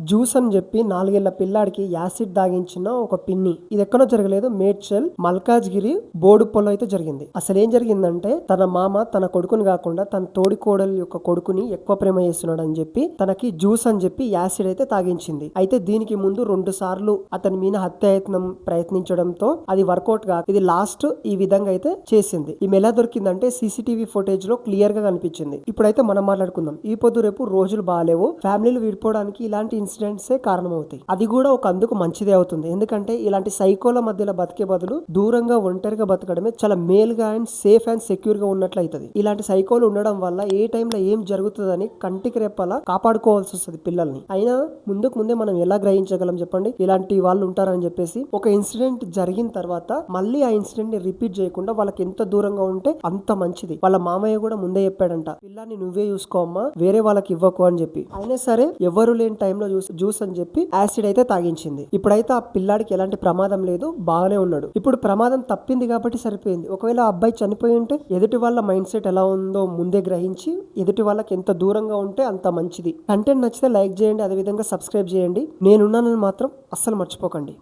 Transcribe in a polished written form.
Juice అని చెప్పి 4 ఏళ్ల పిల్లాడికి యాసిడ్ తాగించిన ఒక పిన్ని. ఇది ఎక్కడో జరగలేదు, మేడ్చల్ మల్కాజ్గిరి బోడుప్పలో అయితే జరిగింది. అసలు ఏం జరిగిందంటే తన మామ తన కొడుకుని కాకుండా తన తోడి కోడలి యొక్క కొడుకుని ఎక్కువ ప్రేమ చేస్తున్నాడు అని చెప్పి తనకి జ్యూస్ అని చెప్పి యాసిడ్ అయితే తాగించింది. అయితే దీనికి ముందు 2 సార్లు అతని మీద హత్యాయత్నం ప్రయత్నించడంతో అది వర్కౌట్ గా ఇది లాస్ట్ ఈ విధంగా అయితే చేసింది. ఈమె ఎలా దొరికిందంటే సీసీటీవీ ఫుటేజ్ లో క్లియర్ గా కనిపించింది. ఇప్పుడైతే మనం మాట్లాడుకుందాం. ఈ పొద్దు రేపు రోజులు బాగాలేవు, ఫ్యామిలీలు విడిపోవడానికి ఇలాంటి ఇన్సిడెంట్స్ కారణమవుతాయి. అది కూడా ఒక అందుకు మంచిదే అవుతుంది. ఎందుకంటే ఇలాంటి సైకోల మధ్యలో బతికే బదులు దూరంగా ఒంటరిగా బతకడమే చాలా మేలుగా అండ్ సేఫ్ అండ్ సెక్యూర్ గా ఉన్నట్లు అవుతుంది. ఇలాంటి సైకోలు ఉండడం వల్ల ఏ టైంలో ఏం జరుగుతుందని కంటికి రెప్పలా కాపాడుకోవాల్సి వస్తుంది పిల్లల్ని. అయినా ముందే మనం ఎలా గ్రహించగలం చెప్పండి ఇలాంటి వాళ్ళు ఉంటారని చెప్పేసి. ఒక ఇన్సిడెంట్ జరిగిన తర్వాత మళ్ళీ ఆ ఇన్సిడెంట్ ని రిపీట్ చేయకుండా వాళ్ళకి ఎంత దూరంగా ఉంటే అంత మంచిది. వాళ్ళ మామయ్య కూడా ముందే చెప్పాడంట, పిల్లాన్ని నువ్వే చూసుకోమ్మా, వేరే వాళ్ళకి ఇవ్వకు అని చెప్పి. అయినా సరే ఎవరు లేని టైంలో జ్యూస్ అని చెప్పి యాసిడ్ అయితే తాగించింది. ఇప్పుడైతే ఆ పిల్లాడికి ఎలాంటి ప్రమాదం లేదు, బాగానే ఉన్నాడు. ఇప్పుడు ప్రమాదం తప్పింది కాబట్టి సరిపోయింది. ఒకవేళ ఆ అబ్బాయి చనిపోయి ఉంటే ఎదుటి వాళ్ళ మైండ్ సెట్ ఎలా ఉందో ముందే గ్రహించి ఎదుటి వాళ్ళకి ఎంత దూరంగా ఉంటే అంత మంచిది. కంటెంట్ నచ్చితే లైక్ చేయండి, అదేవిధంగా సబ్స్క్రైబ్ చేయండి. నేనున్నానని మాత్రం అస్సలు మర్చిపోకండి.